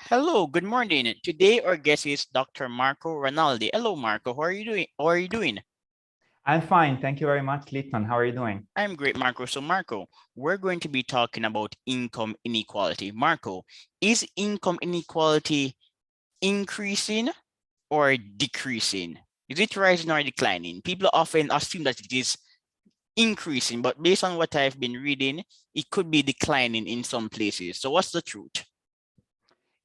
Hello, good morning. Today our guest is Dr. Marco Ranaldi. Hello, Marco. How are you doing? How are you doing? I'm fine. Thank you very much, Litton. How are you doing? I'm great, Marco. So, Marco, we're going to be talking about income inequality. Marco, is income inequality increasing or decreasing? Is it rising or declining? People often assume that it is increasing, but based on what I've been reading, it could be declining in some places. So, what's the truth?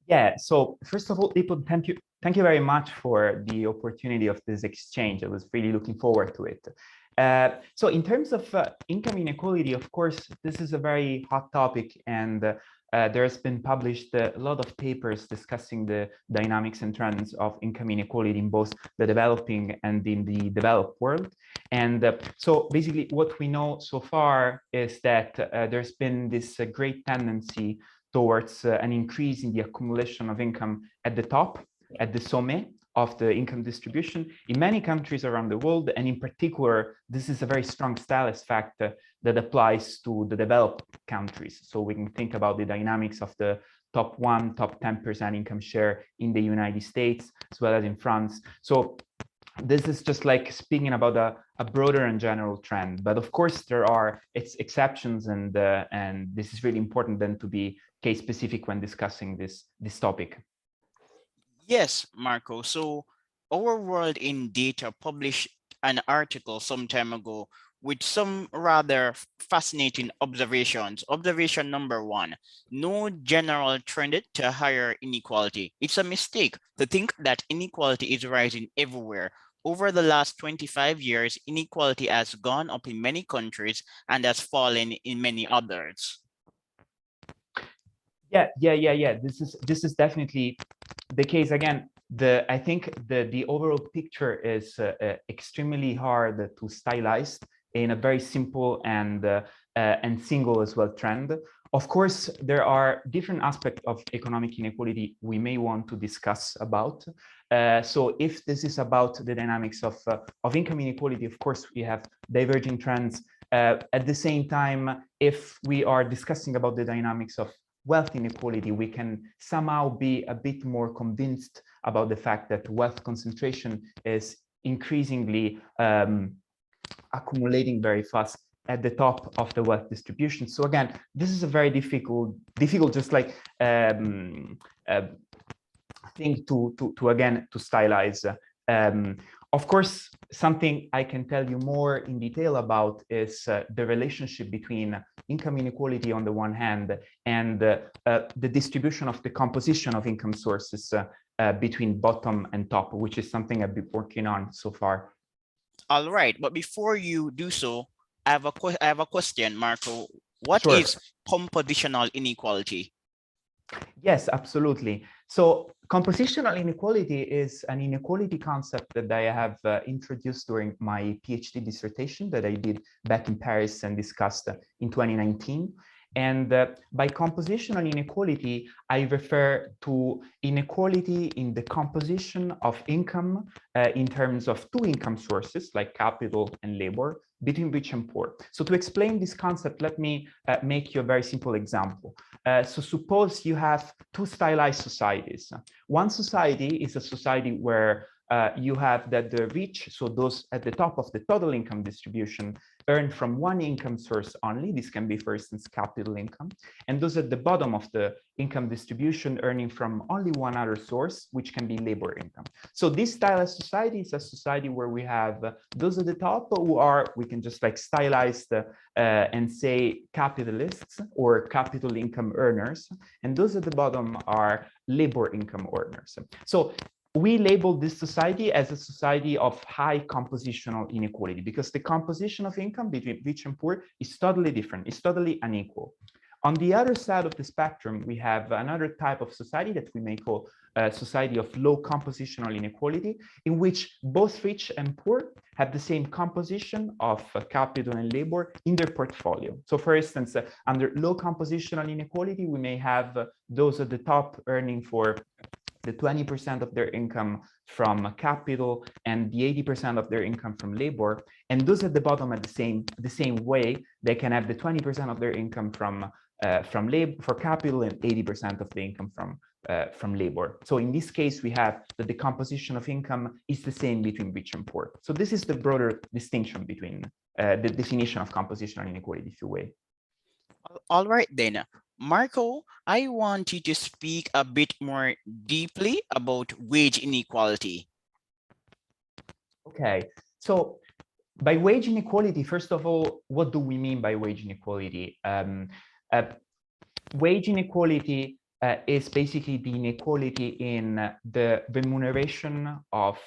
Yeah, so first of all, Litton, thank you very much for the opportunity of this exchange. I was really looking forward to it. So in terms of income inequality, of course, this is a very hot topic, and there's been published a lot of papers discussing the dynamics and trends of income inequality in both the developing and in the developed world. And so basically what we know so far is that there's been this great tendency towards an increase in the accumulation of income at the top, at the sommet of the income distribution in many countries around the world. And in particular, this is a very strong stylus factor that applies to the developed countries. So we can think about the dynamics of the top 1, top 10% income share in the United States, as well as in France. So this is just like speaking about a broader and general trend, but of course there are its exceptions, and this is really important then to be case specific when discussing this topic. Yes, Marco. So our World in Data published an article some time ago with some rather fascinating observations. Observation number 1, no general trend to higher inequality. It's a mistake to think that inequality is rising everywhere. Over the last 25 years, inequality has gone up in many countries and has fallen in many others. Yeah. This is definitely the case. Again, I think the overall picture is extremely hard to stylize in a very simple and single as well trend. Of course, there are different aspects of economic inequality we may want to discuss about. So if this is about the dynamics of income inequality, of course, we have diverging trends. At the same time, if we are discussing about the dynamics of wealth inequality, we can somehow be a bit more convinced about the fact that wealth concentration is increasingly accumulating very fast at the top of the wealth distribution. So again, this is a very difficult just like thing to again to stylize. Of course, something I can tell you more in detail about is the relationship between income inequality on the one hand and the distribution of the composition of income sources between bottom and top, which is something I've been working on so far. All right, but before you do so, I have a question, Marco. What Sure. is compositional inequality? Yes, absolutely. So compositional inequality is an inequality concept that I have introduced during my PhD dissertation that I did back in Paris and discussed in 2019. And by compositional inequality, I refer to inequality in the composition of income in terms of two income sources like capital and labor between rich and poor. So to explain this concept, let me make you a very simple example. So suppose you have two stylized societies. One society is a society where you have that the rich, so those at the top of the total income distribution, earn from one income source only. This can be, for instance, capital income. And those at the bottom of the income distribution earning from only one other source, which can be labor income. So this stylized society is a society where we have those at the top who are, we can just like stylize and say capitalists or capital income earners. And those at the bottom are labor income earners. So we label this society as a society of high compositional inequality because the composition of income between rich and poor is totally different, it's totally unequal. On the other side of the spectrum, we have another type of society that we may call a society of low compositional inequality, in which both rich and poor have the same composition of capital and labor in their portfolio. So for instance, under low compositional inequality, we may have those at the top earning for the 20% of their income from capital and the 80% of their income from labor. And those at the bottom at the same way, they can have the 20% of their income from labor for capital and 80% of the income from labor. So in this case, we have that the composition of income is the same between rich and poor. So this is the broader distinction between the definition of compositional inequality, if you will. All right then. Marco, I want you to speak a bit more deeply about wage inequality. Okay, so by wage inequality, first of all, what do we mean by wage inequality? Wage inequality is basically the inequality in the remuneration of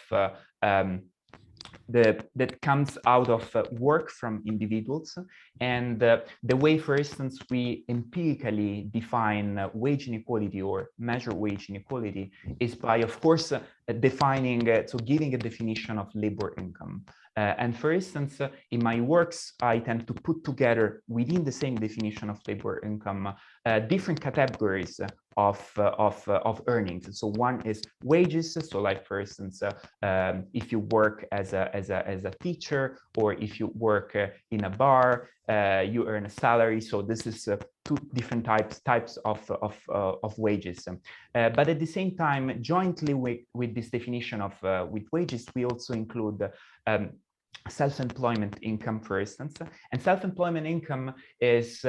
that comes out of work from individuals. And the way, for instance, we empirically define wage inequality or measure wage inequality is by, of course, defining, so giving a definition of labor income. And for instance, in my works, I tend to put together within the same definition of labor income different categories of earnings. So one is wages. So like, for instance, if you work as a teacher, or if you work in a bar, you earn a salary. So this is two different types of wages. But at the same time, jointly with this definition of with wages, we also include self-employment income, for instance. And self-employment income is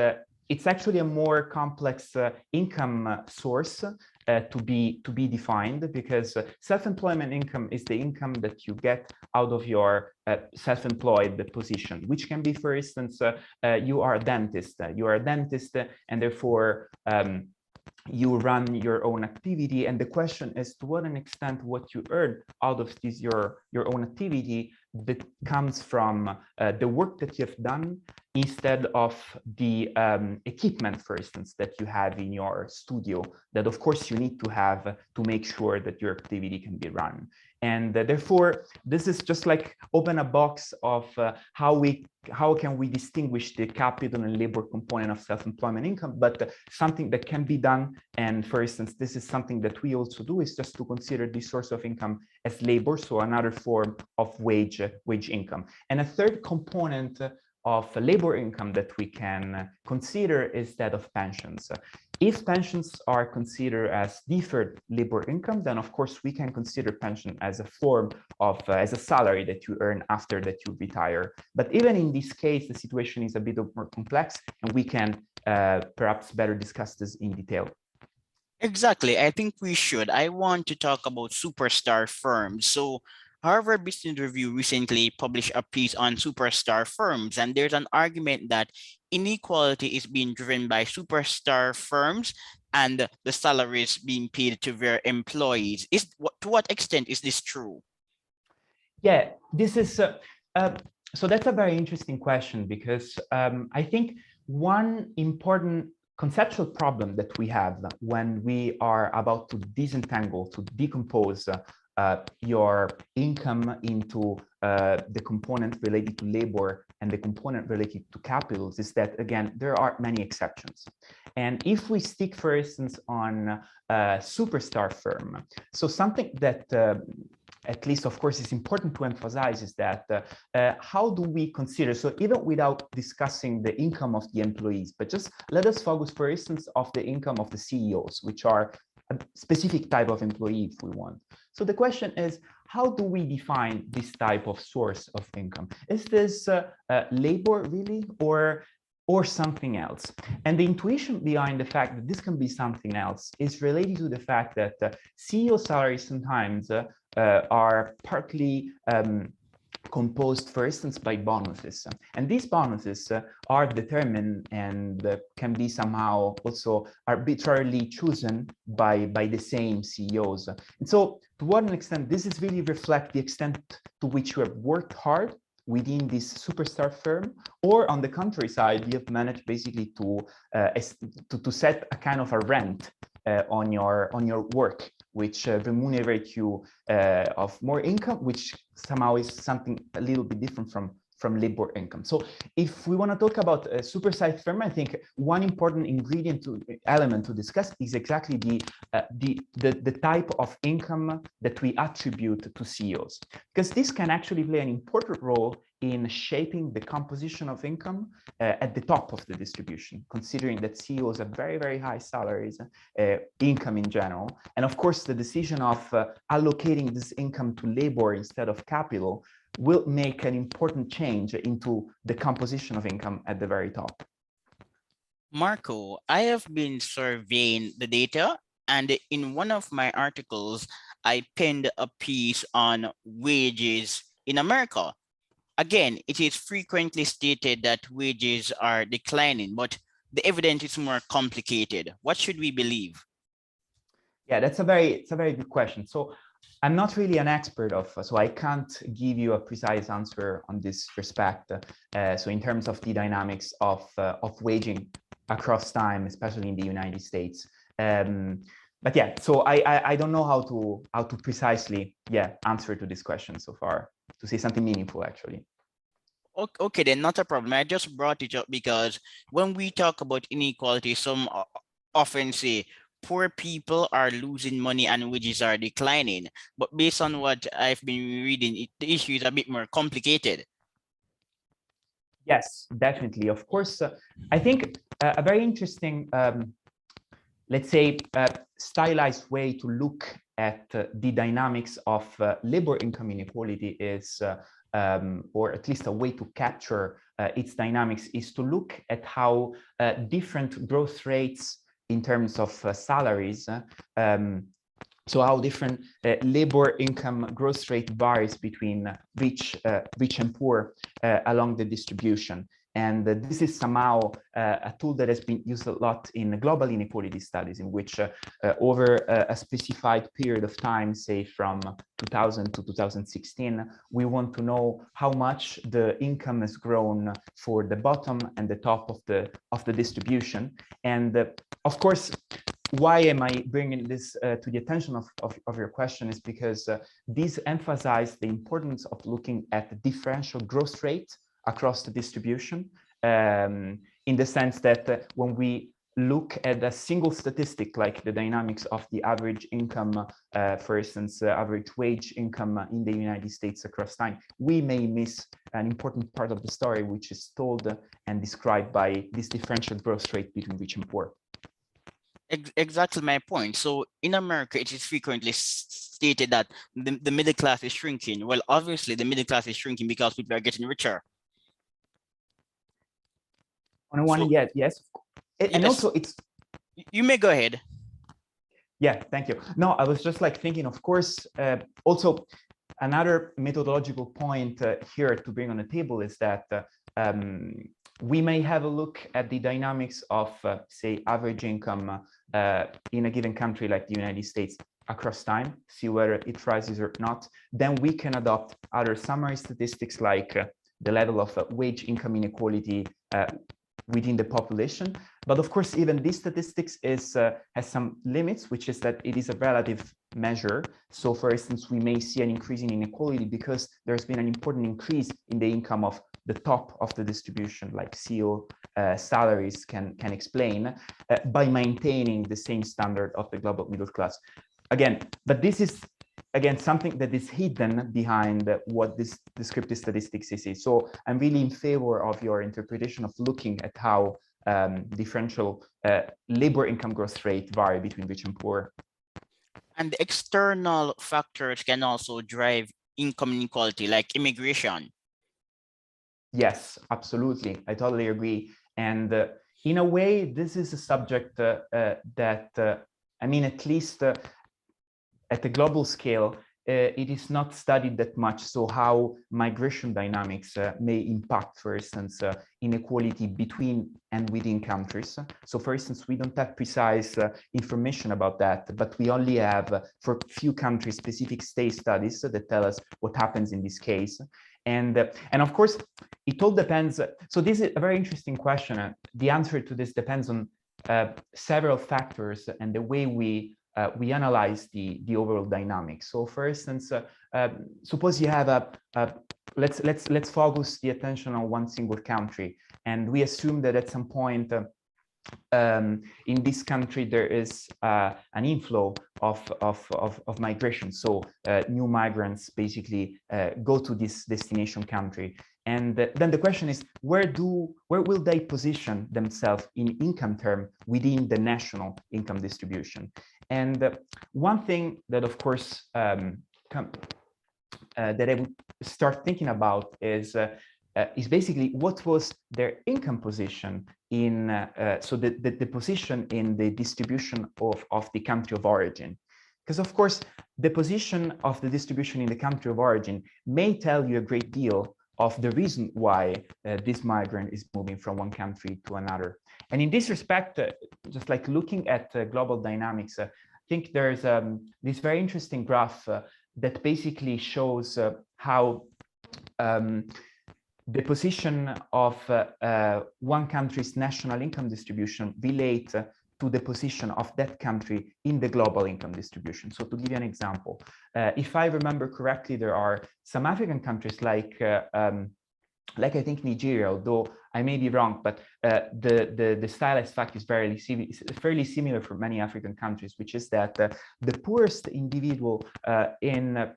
it's actually a more complex income source to be defined, because self-employment income is the income that you get out of your self-employed position, which can be, for instance, you are a dentist. And therefore you run your own activity, and the question is to what an extent what you earn out of this your own activity that comes from the work that you have done, instead of the equipment, for instance, that you have in your studio, that of course you need to have to make sure that your activity can be run. And therefore, this is just like open a box of how can we distinguish the capital and labor component of self-employment income, but something that can be done. And for instance, this is something that we also do, is just to consider this source of income as labor, so another form of wage income. And a third component of labor income that we can consider is that of pensions. If pensions are considered as deferred labor income, then of course we can consider pension as a form of, as a salary that you earn after that you retire. But even in this case, the situation is a bit more complex, and we can perhaps better discuss this in detail. Exactly. I think we should. I want to talk about superstar firms. So Harvard Business Review recently published a piece on superstar firms, and there's an argument that inequality is being driven by superstar firms and the salaries being paid to their employees. To what extent is this true? Yeah, this is so that's a very interesting question, because I think one important conceptual problem that we have when we are about to disentangle, to decompose your income into the component related to labor and the component related to capitals is that, again, there are many exceptions. And if we stick, for instance, on a superstar firm, so something that at least, of course, is important to emphasize is that how do we consider, so even without discussing the income of the employees, but just let us focus, for instance, of the income of the CEOs, which are a specific type of employee if we want. So the question is, how do we define this type of source of income? Is this labor really, or something else? And the intuition behind the fact that this can be something else is related to the fact that CEO salaries sometimes are partly composed, for instance, by bonuses. And these bonuses are determined and can be somehow also arbitrarily chosen by the same CEOs. And so to what extent this is really reflect the extent to which you have worked hard within this superstar firm, or on the contrary side, you have managed basically to set a kind of a rent on your work, which remunerate you of more income, which somehow is something a little bit different from labor income. So if we want to talk about a supersized firm, I think one important element to discuss is exactly the type of income that we attribute to CEOs, because this can actually play an important role in shaping the composition of income at the top of the distribution, considering that CEOs have very, very high salaries, income in general. And of course, the decision of allocating this income to labor instead of capital will make an important change into the composition of income at the very top. Marco, I have been surveying the data, and in one of my articles, I penned a piece on wages in America. Again, it is frequently stated that wages are declining, but the evidence is more complicated. What should we believe? Yeah, it's a very good question. So I'm not really an expert of, so I can't give you a precise answer on this respect. So in terms of the dynamics of waging across time, especially in the United States. But yeah, so I don't know how to precisely answer to this question so far, to say something meaningful actually. Okay, then not a problem. I just brought it up because when we talk about inequality, some often say poor people are losing money and wages are declining. But based on what I've been reading, the issue is a bit more complicated. Yes, definitely. Of course, I think a very interesting, let's say, stylized way to look at the dynamics of labor income inequality is, or at least a way to capture its dynamics, is to look at how different growth rates in terms of salaries, so how different labor income growth rate varies between rich and poor along the distribution. And this is somehow a tool that has been used a lot in global inequality studies, in which over a specified period of time, say from 2000 to 2016, we want to know how much the income has grown for the bottom and the top of the distribution. And of course, why am I bringing this to the attention of your question is because these emphasize the importance of looking at the differential growth rate across the distribution, in the sense that when we look at a single statistic like the dynamics of the average income, for instance, average wage income in the United States across time, we may miss an important part of the story, which is told and described by this differential growth rate between rich and poor. Exactly my point. So in America, it is frequently stated that the middle class is shrinking. Well, obviously, the middle class is shrinking because people are getting richer. On one, So, yes. And yes, also it's... You may go ahead. Yeah, thank you. No, I was just like thinking, of course, also another methodological point here to bring on the table is that we may have a look at the dynamics of, say, average income in a given country like the United States across time, see whether it rises or not. Then we can adopt other summary statistics like the level of wage income inequality within the population. But of course, even this statistics is has some limits, which is that it is a relative measure. So for instance, we may see an increase in inequality because there's been an important increase in the income of the top of the distribution, like CEO salaries can explain, by maintaining the same standard of the global middle class. Again, but this is something that is hidden behind what this descriptive statistics is. So I'm really in favor of your interpretation of looking at how differential labor income growth rate vary between rich and poor. And external factors can also drive income inequality, like immigration. Yes, absolutely. I totally agree. And in a way, this is a subject that, I mean, at least at the global scale, it is not studied that much. So how migration dynamics may impact, for instance, inequality between and within countries. So for instance, we don't have precise information about that, but we only have, for few countries, specific state studies that tell us what happens in this case. And of course, it all depends. So this is a very interesting question. The answer to this depends on several factors and the way we analyze the overall dynamics. So for instance, suppose you have let's focus the attention on one single country, and we assume that at some point in this country there is an inflow of migration. So new migrants basically go to this destination country. And then the question is, where will they position themselves in income term within the national income distribution? And one thing that, of course, that I would start thinking about is basically what was their income position in, so the position in the distribution of the country of origin. Because of course, the position of the distribution in the country of origin may tell you a great deal of the reason why this migrant is moving from one country to another. And in this respect, just like looking at global dynamics, I think there's this very interesting graph that basically shows how the position of one country's national income distribution relates to the position of that country in the global income distribution. So to give you an example, if I remember correctly, there are some African countries like I think Nigeria, although I may be wrong, but the stylized fact is fairly similar for many African countries, which is that the poorest individual in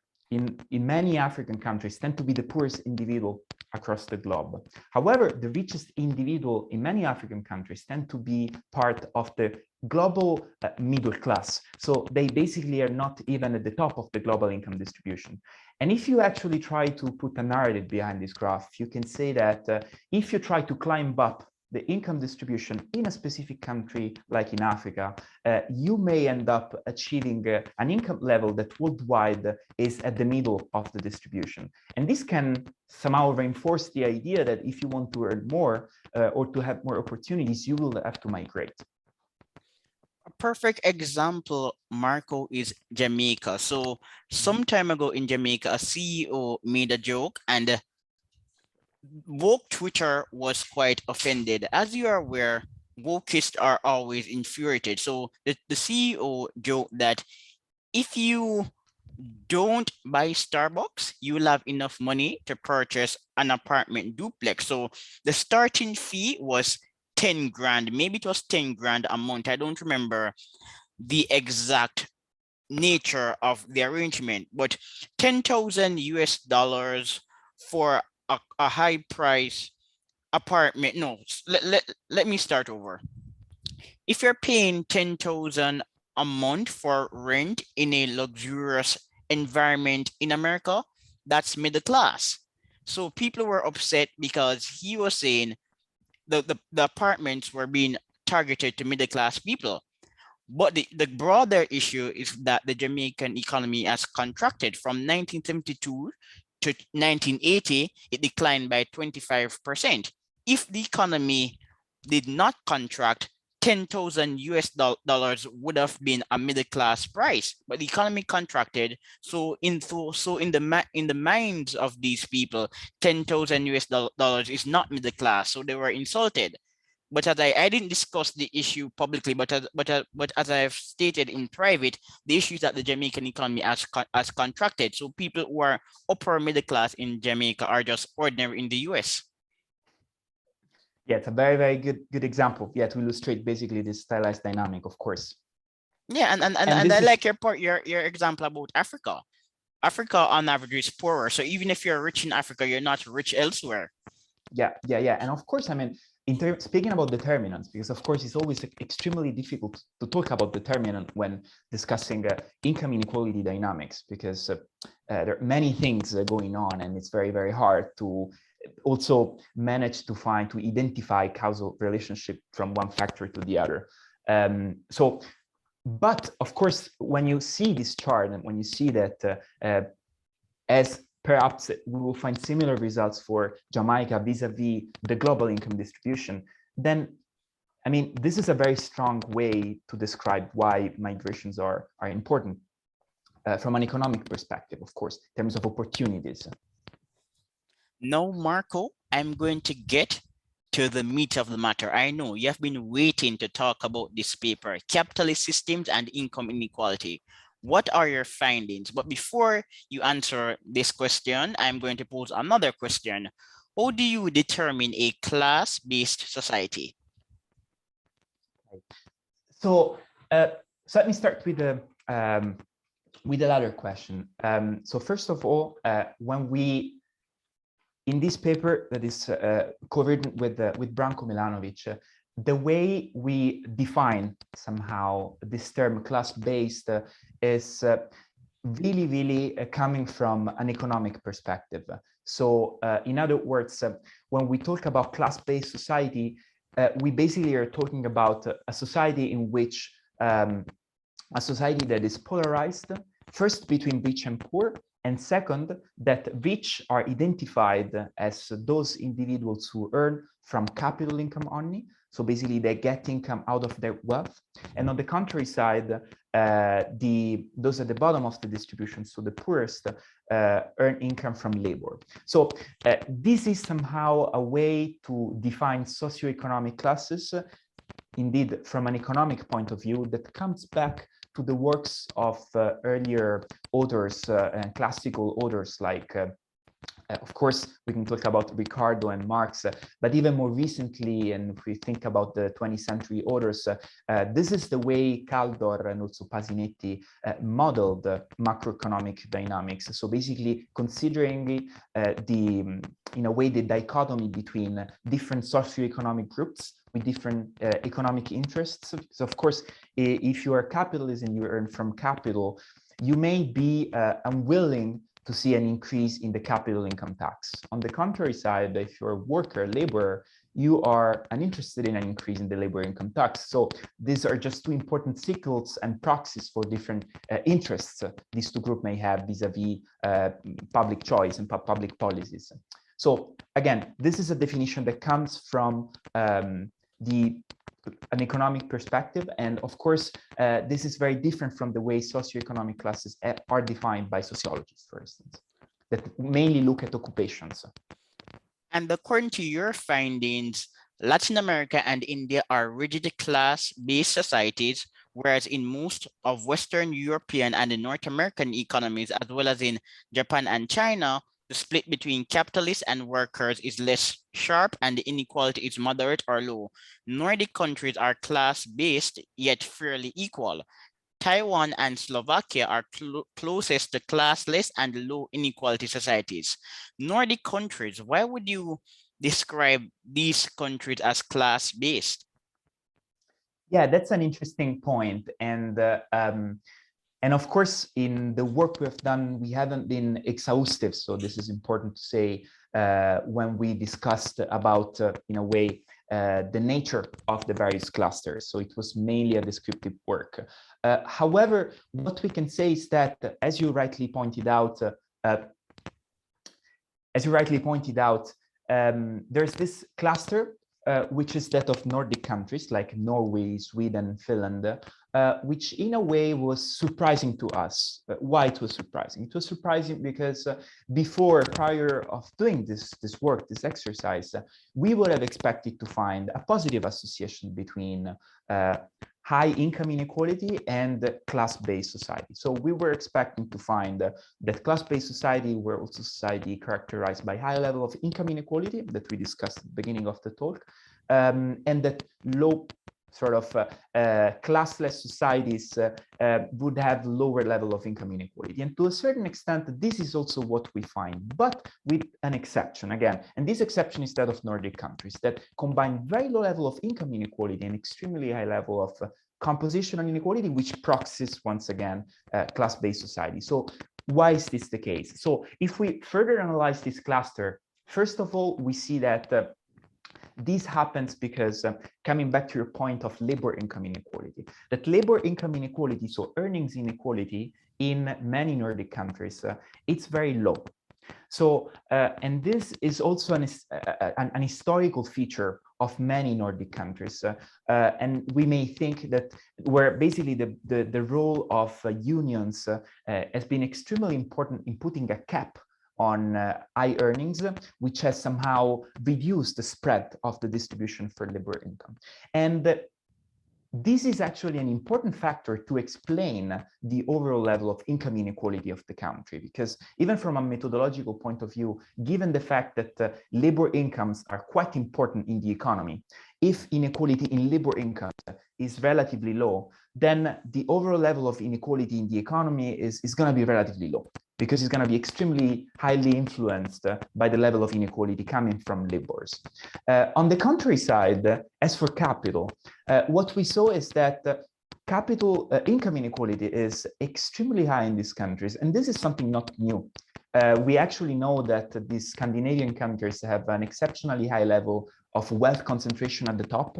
many African countries tend to be the poorest individual across the globe. However, the richest individual in many African countries tend to be part of the global middle class. So they basically are not even at the top of the global income distribution. And if you actually try to put a narrative behind this graph, you can say that if you try to climb up the income distribution in a specific country, like in Africa, you may end up achieving an income level that worldwide is at the middle of the distribution. And this can somehow reinforce the idea that if you want to earn more or to have more opportunities, you will have to migrate. A perfect example, Marco, is Jamaica. So some time ago in Jamaica, a CEO made a joke and woke Twitter was quite offended. As you are aware, wokeists are always infuriated. So the CEO joked that if you don't buy Starbucks, you will have enough money to purchase an apartment duplex. So the starting fee was 10 grand, maybe it was 10 grand a month. I don't remember the exact nature of the arrangement, but 10,000 US dollars for a high price apartment. No, let me start over. If you're paying 10,000 a month for rent in a luxurious environment in America, that's middle class. So people were upset because he was saying the apartments were being targeted to middle class people. But the broader issue is that the Jamaican economy has contracted from 1972 to 1980, it declined by 25%. If the economy did not contract, 10,000 US dollars would have been a middle class price, but the economy contracted. So in the minds of these people, 10,000 US dollars is not middle class. So they were insulted. But as I didn't discuss the issue publicly, but as I've stated in private, the issue is that the Jamaican economy has contracted. So people who are upper middle class in Jamaica are just ordinary in the US. Yeah, it's a very, very good example. Yeah, to illustrate basically this stylized dynamic, of course. Yeah, and I like your example about Africa. Africa on average is poorer. So even if you're rich in Africa, you're not rich elsewhere. Yeah. And of course, I mean, speaking about determinants, because of course it's always extremely difficult to talk about determinant when discussing income inequality dynamics, because there are many things going on, and it's very, very hard to also manage to identify causal relationship from one factor to the other. But of course, when you see this chart and when you see that as perhaps we will find similar results for Jamaica vis-a-vis the global income distribution, then, I mean, this is a very strong way to describe why migrations are important from an economic perspective, of course, in terms of opportunities. Now, Marco, I'm going to get to the meat of the matter. I know you have been waiting to talk about this paper, Capitalist Systems and Income Inequality. What are your findings? But before you answer this question, I'm going to pose another question. How do you determine a class-based society? So let me start with the latter question. So first of all, when we in this paper that is covered with Branko Milanovic, the way we define somehow this term class-based is really coming from an economic perspective. So in other words, when we talk about class-based society, we basically are talking about a society in which a society that is polarized, first between rich and poor, and second, that rich are identified as those individuals who earn from capital income only. So basically they get income out of their wealth. And on the contrary side, those at the bottom of the distribution, so the poorest, earn income from labor. So this is somehow a way to define socioeconomic classes, indeed from an economic point of view, that comes back to the works of earlier authors and classical authors like of course, we can talk about Ricardo and Marx, but even more recently, and if we think about the 20th century authors, this is the way Caldor and also Pasinetti modeled macroeconomic dynamics. So basically considering in a way, the dichotomy between different socioeconomic groups with different economic interests. So of course, if you are a capitalist and you earn from capital, you may be unwilling to see an increase in the capital income tax. On the contrary side, if you're a worker, laborer, you are uninterested in an increase in the labor income tax. So these are just two important signals and proxies for different interests these two groups may have vis-a-vis public choice and public policies. So again, this is a definition that comes from an economic perspective. And of course, this is very different from the way socioeconomic classes are defined by sociologists, for instance, that mainly look at occupations. And according to your findings, Latin America and India are rigid class-based societies, whereas in most of Western European and the North American economies, as well as in Japan and China, the split between capitalists and workers is less sharp and the inequality is moderate or low. Nordic countries are class-based, yet fairly equal. Taiwan and Slovakia are closest to classless and low inequality societies. Nordic countries, why would you describe these countries as class-based? Yeah, that's an interesting point. And of course, in the work we've done, we haven't been exhaustive. So this is important to say when we discussed about, in a way, the nature of the various clusters. So it was mainly a descriptive work. However, what we can say is that, as you rightly pointed out, there's this cluster which is that of Nordic countries like Norway, Sweden, Finland, which in a way was surprising to us. Why it was surprising? It was surprising because prior of doing this work, this exercise, we would have expected to find a positive association between high income inequality and class-based society. So we were expecting to find that class-based society were also society characterized by high level of income inequality that we discussed at the beginning of the talk, and that low sort of classless societies would have lower level of income inequality. And to a certain extent, this is also what we find, but with an exception again. And this exception is that of Nordic countries that combine very low level of income inequality and extremely high level of compositional inequality, which proxies once again class-based society. So why is this the case? So if we further analyze this cluster, first of all, we see that this happens because, coming back to your point of labor income inequality, that labor income inequality, so earnings inequality in many Nordic countries, it's very low. So, and this is also an historical feature of many Nordic countries. And we may think that where basically the role of unions has been extremely important in putting a cap on high earnings, which has somehow reduced the spread of the distribution for labor income. And this is actually an important factor to explain the overall level of income inequality of the country, because even from a methodological point of view, given the fact that labor incomes are quite important in the economy, if inequality in labor incomes is relatively low, then the overall level of inequality in the economy is going to be relatively low. because it's going to be extremely highly influenced by the level of inequality coming from laborers. On the contrary side, as for capital, what we saw is that capital income inequality is extremely high in these countries, and this is something not new. We actually know that these Scandinavian countries have an exceptionally high level of wealth concentration at the top.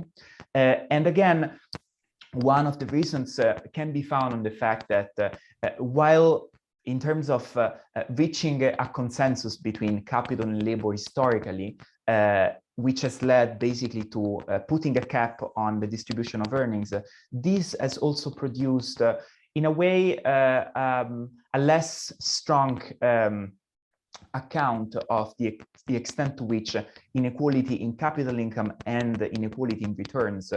And again, one of the reasons can be found on the fact that while in terms of reaching a consensus between capital and labor historically, which has led basically to putting a cap on the distribution of earnings, this has also produced, in a way, a less strong account of the extent to which inequality in capital income and inequality in returns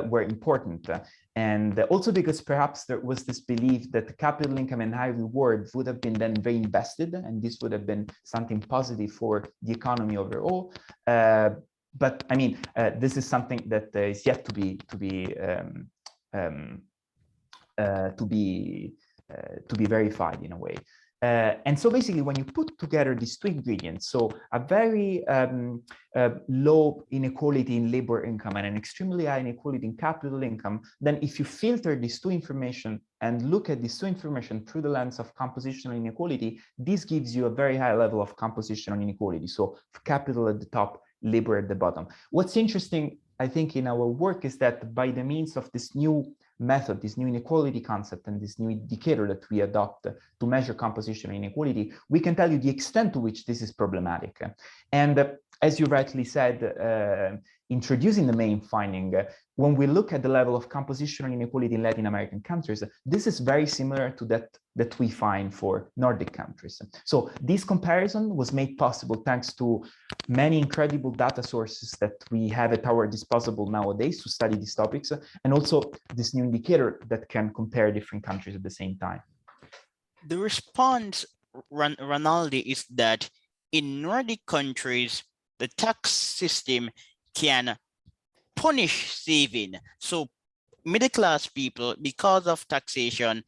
were important. And also because perhaps there was this belief that capital income and high reward would have been then reinvested, and this would have been something positive for the economy overall. But I mean, this is something that is yet to be verified in a way. And so basically, when you put together these two ingredients, so a very low inequality in labor income and an extremely high inequality in capital income, then if you filter these two information and look at these two information through the lens of compositional inequality, this gives you a very high level of compositional inequality. So capital at the top, labor at the bottom. What's interesting, I think, in our work is that by the means of this new method, this new inequality concept, and this new indicator that we adopt to measure compositional inequality, we can tell you the extent to which this is problematic. And as you rightly said, introducing the main finding, when we look at the level of compositional inequality in Latin American countries, this is very similar to that we find for Nordic countries. So this comparison was made possible thanks to many incredible data sources that we have at our disposal nowadays to study these topics, and also this new indicator that can compare different countries at the same time. The response, Ranaldi, is that in Nordic countries, the tax system can punish saving. So middle-class people, because of taxation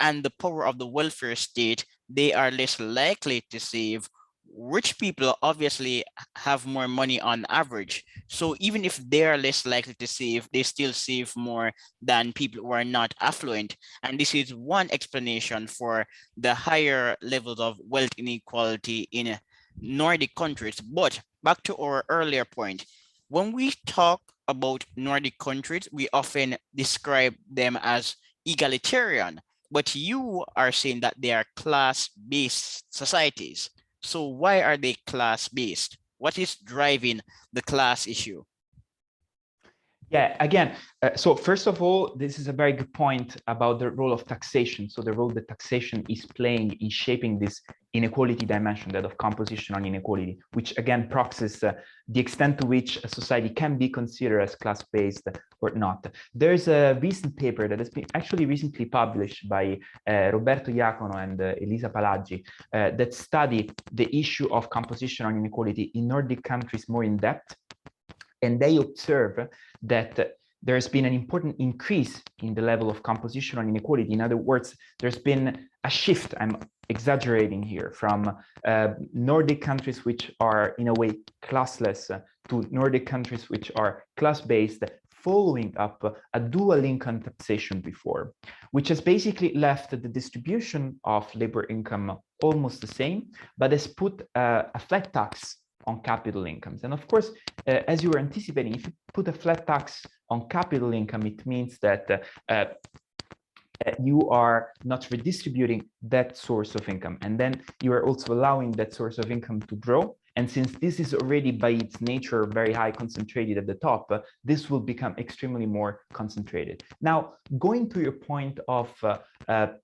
and the power of the welfare state, they are less likely to save. Rich people obviously have more money on average. So even if they are less likely to save, they still save more than people who are not affluent. And this is one explanation for the higher levels of wealth inequality in Nordic countries. But back to our earlier point, when we talk about Nordic countries, we often describe them as egalitarian, but you are saying that they are class-based societies. So why are they class-based? What is driving the class issue? Yeah, again, so first of all, this is a very good point about the role of taxation. So the role that taxation is playing in shaping this inequality dimension, that of compositional inequality, which again proxies the extent to which a society can be considered as class-based or not. There's a recent paper that has been actually recently published by Roberto Iacono and Elisa Palaggi that study the issue of compositional inequality in Nordic countries more in depth. And they observe that there's been an important increase in the level of compositional inequality. In other words, there's been a shift, I'm exaggerating here, from Nordic countries which are in a way classless to Nordic countries which are class-based, following up a dual income taxation reform, which has basically left the distribution of labor income almost the same, but has put a flat tax on capital incomes. And of course, as you were anticipating, if you put a flat tax on capital income, it means that you are not redistributing that source of income. And then you are also allowing that source of income to grow. And since this is already by its nature very high concentrated at the top, this will become extremely more concentrated. Now, going to your point of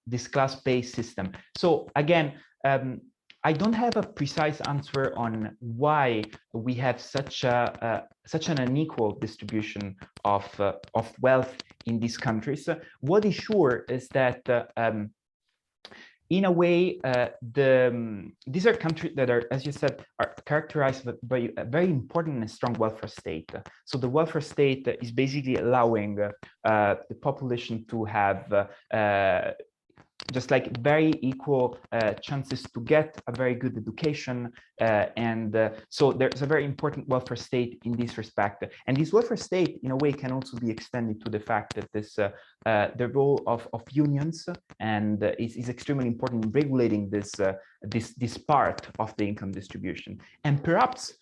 this class-based system. So again, I don't have a precise answer on why we have such an unequal distribution of wealth in these countries. What is sure is that in a way, these are countries that are, as you said, are characterized by a very important and strong welfare state. So the welfare state is basically allowing the population to have just like very equal chances to get a very good education. So there's a very important welfare state in this respect. And this welfare state, in a way, can also be extended to the fact that the role of unions and is extremely important in regulating this part of the income distribution. And perhaps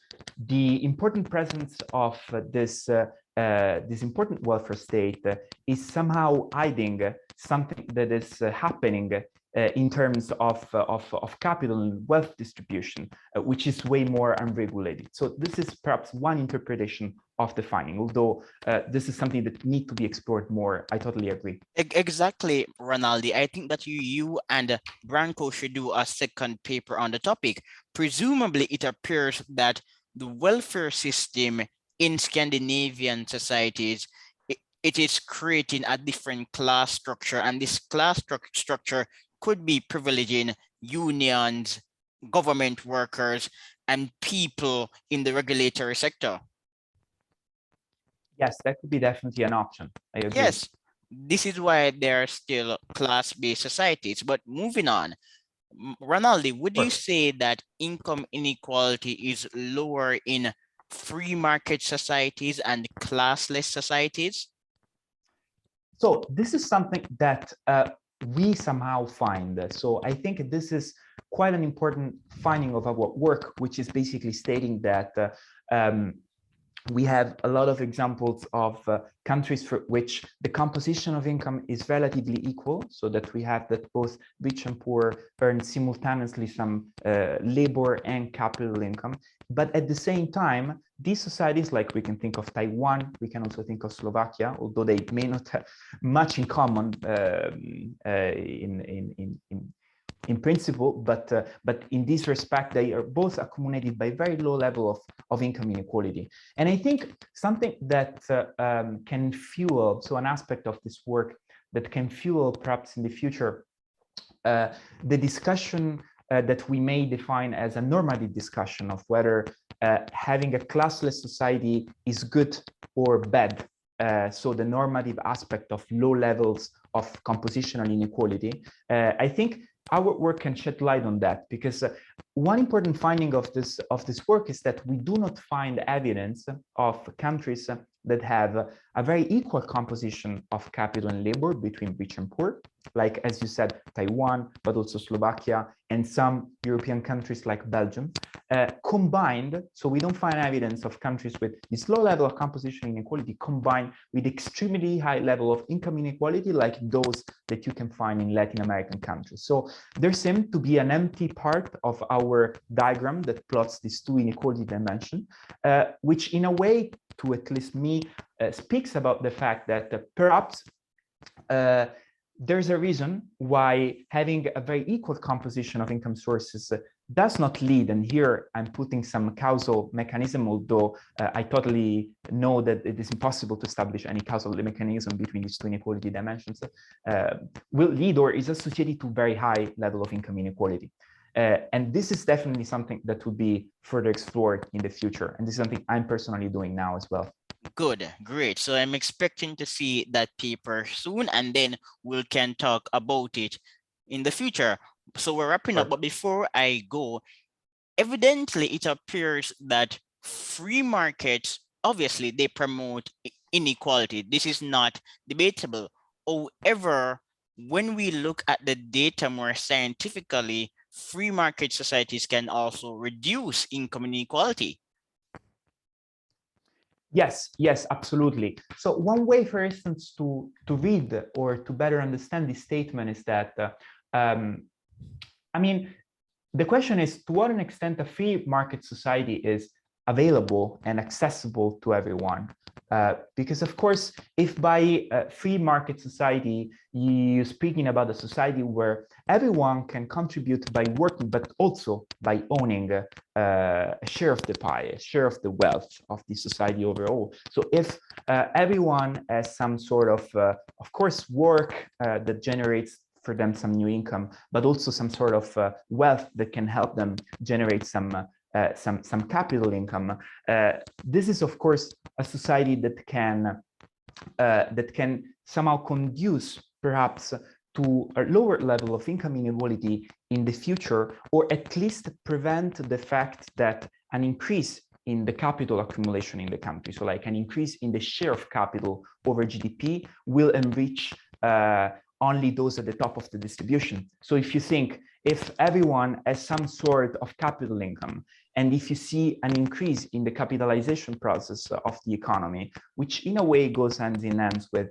the important presence of this important welfare state is somehow hiding something that is happening in terms of capital and wealth distribution, which is way more unregulated. So this is perhaps one interpretation of the finding, although this is something that needs to be explored more. I totally agree. Exactly, Ranaldi. I think that you and Branko should do a second paper on the topic. Presumably, it appears that the welfare system in Scandinavian societies, it is creating a different class structure, and this class structure could be privileging unions, government workers, and people in the regulatory sector. Yes, that could be definitely an option. I agree. Yes, this is why there are still class-based societies. But moving on, Ranaldi, would you say that income inequality is lower in free market societies and classless societies? So this is something that we somehow find. So I think this is quite an important finding of our work, which is basically stating that we have a lot of examples of countries for which the composition of income is relatively equal, so that we have that both rich and poor earn simultaneously some labor and capital income. But at the same time, these societies, like we can think of Taiwan, we can also think of Slovakia, although they may not have much in common in principle, but in this respect, they are both accumulated by very low level of income inequality. And I think something that can fuel, so an aspect of this work that can fuel perhaps in the future, the discussion that we may define as a normative discussion of whether having a classless society is good or bad. So the normative aspect of low levels of compositional inequality, I think our work can shed light on that, because one important finding of this work is that we do not find evidence of countries that have a very equal composition of capital and labor between rich and poor, like, as you said, Taiwan, but also Slovakia and some European countries like Belgium, combined. So we don't find evidence of countries with this low level of composition inequality combined with extremely high level of income inequality, like those that you can find in Latin American countries. So there seems to be an empty part of our diagram that plots these two inequality dimensions, which in a way, to at least me, speaks about the fact that perhaps there's a reason why having a very equal composition of income sources does not lead, and here I'm putting some causal mechanism, although I totally know that it is impossible to establish any causal mechanism between these two inequality dimensions, will lead or is associated to very high level of income inequality. And this is definitely something that would be further explored in the future. And this is something I'm personally doing now as well. Good, great. So I'm expecting to see that paper soon, and then we can talk about it in the future. So we're wrapping up, but before I go, evidently it appears that free markets, obviously they promote inequality. This is not debatable. However, when we look at the data more scientifically, free market societies can also reduce income inequality. Yes, yes, absolutely. So one way, for instance, to read or to better understand this statement is that, I mean, the question is to what an extent a free market society is available and accessible to everyone. Because of course, if by free market society, you're speaking about a society where everyone can contribute by working, but also by owning a share of the pie, a share of the wealth of the society overall. So if everyone has some sort of course, work that generates for them some new income, but also some sort of wealth that can help them generate some capital income. This is, of course, a society that can somehow conduce, perhaps, to a lower level of income inequality in the future, or at least prevent the fact that an increase in the capital accumulation in the country, so like an increase in the share of capital over GDP, will enrich only those at the top of the distribution. So if you think, if everyone has some sort of capital income, and if you see an increase in the capitalization process of the economy, which in a way goes hand in hand with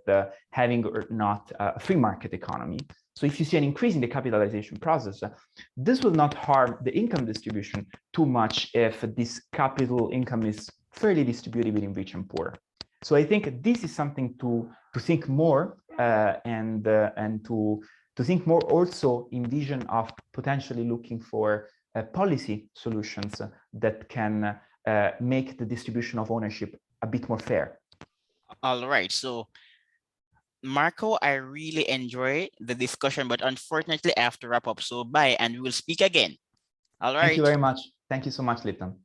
having or not a free market economy. So if you see an increase in the capitalization process, this will not harm the income distribution too much if this capital income is fairly distributed between rich and poor. So I think this is something to think more and to think more also in vision of potentially looking for policy solutions that can make the distribution of ownership a bit more fair. All right. So, Marco, I really enjoy the discussion, but unfortunately, I have to wrap up. So, bye, and we will speak again. All Thank you right. very much. Thank you so much, Lipton.